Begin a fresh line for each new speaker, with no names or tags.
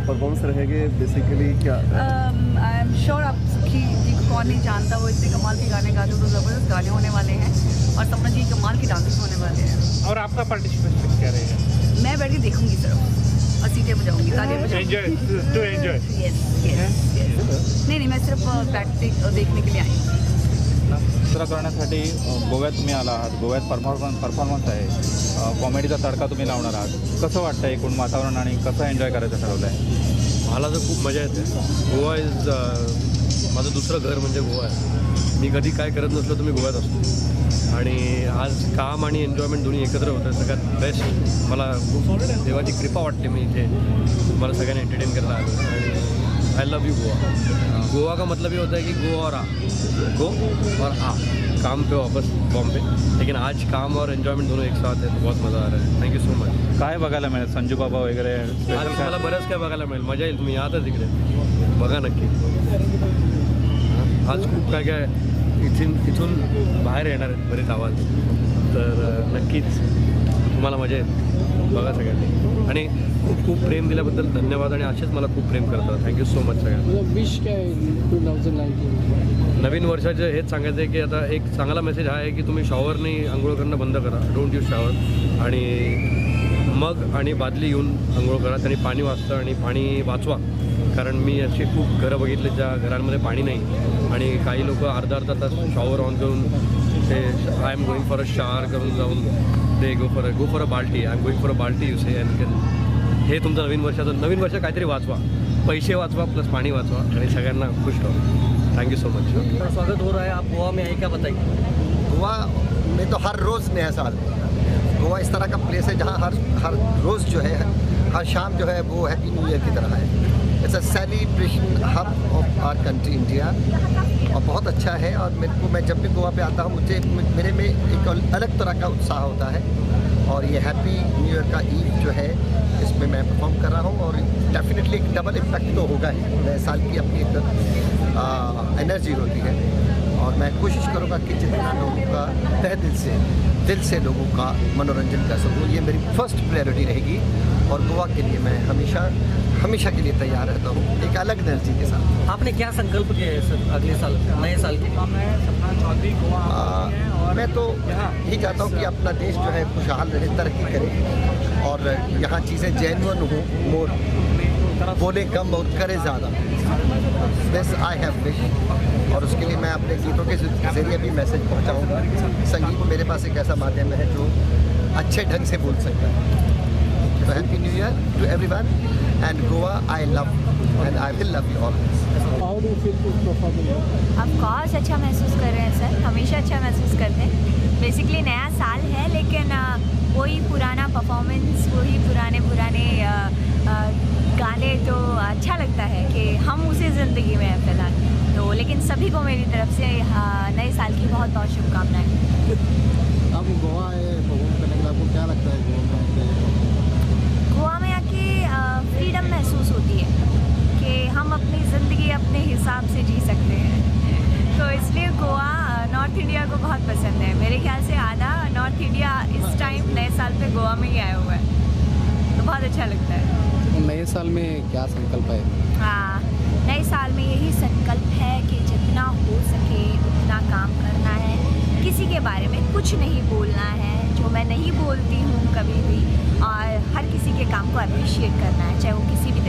Performance रहेंगे basically क्या?
I am sure आप सखी जी को कौन नहीं जानता, वो इतने कमाल के गाने गाते हैं, तो ज़बरदस्त गाने होने वाले हैं और सपना जी कमाल के डांसर्स होने वाले हैं।
और आपका पार्टिसिपेशन क्या रहेगा?
मैं बैठ के देखूंगी सिर्फ और सीटें बजाऊंगी, तालियां बजाऊंगी।
Enjoy
yes. नहीं, मैं सिर्फ देखने के लिए आई हूँ।
चित्र करण्यासाठी गोव्यात तुम्ही आला आहात. गोव्यात परफॉर्मन्स आहे, कॉमेडीचा तडका तुम्ही लावणार आहात. कसं वाटतं एकूण वातावरण आणि कसं एन्जॉय करायचं ठरवलं आहे?
मला तर खूप मजा येते. गोवा इज माझं दुसरं घर म्हणजे गोवा आहे. मी कधी काय करत नसलो तर मी गोव्यात असतो आणि आज काम आणि एन्जॉयमेंट दोन्ही एकत्र होतं. सगळ्यात बेस्ट मला खूप देवाची कृपा वाटते. मी इथे मला सगळ्यांना एंटरटेन करायला आलो आणि I love you Goa. Goa का मतलब ये होता है कि गो और आ, गो और आ, काम पे वापस बॉम्बे. लेकिन आज काम और एन्जॉयमेंट दोनों एक साथ है, तो बहुत मज़ा आ रहा है. Thank you so much.
काय बघायला मिळेल? संजू बाबा वगैरे
आज मला बरंच काय बघायला मिळेल. मजा येईल. तुम्ही यातच इकडे बघा नक्की. आज खूप काय काय इथून बाहेर येणार आहेत बरेच आवाज, तर नक्कीच तुम्हाला मजा येईल. बघा सगळ्यांनी आणि खूप खूप प्रेम दिल्याबद्दल धन्यवाद आणि असेच मला खूप प्रेम करतात. थँक्यू सो मच सगळ्यांना.
विश काय 2019
नवीन वर्षाचं हेच सांगायचं आहे की आता एक चांगला मेसेज हा आहे की तुम्ही शॉवरने आंघोळ करणं बंद करा. डोंट यूज शॉवर आणि मग आणि बादली येऊन आंघोळ करा. त्यांनी पाणी वाचतं आणि पाणी वाचवा. कारण मी अशी खूप घरं बघितली ज्या घरांमध्ये पाणी नाही आणि काही लोक अर्धा तास शॉवर ऑन करून ते I am going for a shower करून जाऊन ते गो फॉर अ बाल्टी. I am going for a बाल्टी यू से. हे तुमचं नवीन वर्ष काहीतरी वाचवा. पैसे वाचवा प्लस पाणी वाचवा आणि सगळ्यांना खुश ठेवा. Thank you so much.
स्वागत हो रहा है. आप गोवा में आए, क्या बताइए?
गोवा में तो हर रोज़ नया साल है. गोवा इस तरह का प्लेस है जहाँ हर रोज़ जो है, हर शाम जो है वो हैप्पी न्यू ईयर की तरह है. It's a celebration hub of our country India और बहुत अच्छा है. और मैं जब भी गोवा पे आता हूँ मेरे में एक अलग तरह का उत्साह होता है. और ये हैप्पी न्यू ईयर का ईव जो है इसमें मैं परफॉर्म कर रहा हूँ और डेफिनेटली एक डबल इम्पैक्ट तो होगा ही. नए साल की अपनी एक एनर्जी होती है और मैं कोशिश करूँगा कि जितना लोगों का तहे दिल से लोगों का मनोरंजन कर सकूँ. ये मेरी फर्स्ट प्रायोरिटी रहेगी और गोवा के लिए मैं हमेशा के लिए तैयार रहता हूँ एक अलग एनर्जी के साथ.
आपने क्या संकल्प किया है सर अगले साल नए साल के?
मैं तो यही चाहता हूँ कि अपना देश जो है खुशहाल रहे, तरक्की करे और यहाँ चीज़ें जेन्युइन हो. मोर बोले कम और करे ज़्यादा. This I have wish. और उसके लिए मैं अपने गीतों के ज़रिए भी मैसेज पहुँचाऊँगा. संगीत मेरे पास एक ऐसा माध्यम है जो अच्छे ढंग से बोल सकता है. तो happy new year to everyone and Goa I love and I will love you all.
How do you feel to perform?
Of course अच्छा महसूस कर रहे हैं सर, हमेशा अच्छा महसूस करते हैं. बेसिकली नया साल है लेकिन वही पुराना परफॉर्मेंस, वही पुराने गाने, तो अच्छा लगता है कि हम उसी ज़िंदगी में हैं फिलहाल. तो लेकिन सभी को मेरी तरफ से नए साल की बहुत बहुत शुभकामनाएं.
आप गोवा आए परफॉर्म करने के लिए, आपको क्या लगता है
गोवा में आके फ्रीडम महसूस होती है कि हम अपनी ज़िंदगी अपने हिसाब से जी सकते हैं. तो इसलिए गोवा नॉर्थ इंडिया को बहुत पसंद है. मेरे ख्याल से आधा नॉर्थ इंडिया इस टाइम नए साल पे गोवा में ही आया हुआ है, तो बहुत अच्छा लगता है.
नए साल में क्या संकल्प है?
हाँ, नए साल में यही संकल्प है कि जितना हो सके उतना काम करना है. किसी के बारे में कुछ नहीं बोलना है, जो मैं नहीं बोलती हूँ कभी भी, और हर किसी के काम को अप्रिशिएट करना है, चाहे वो किसी भी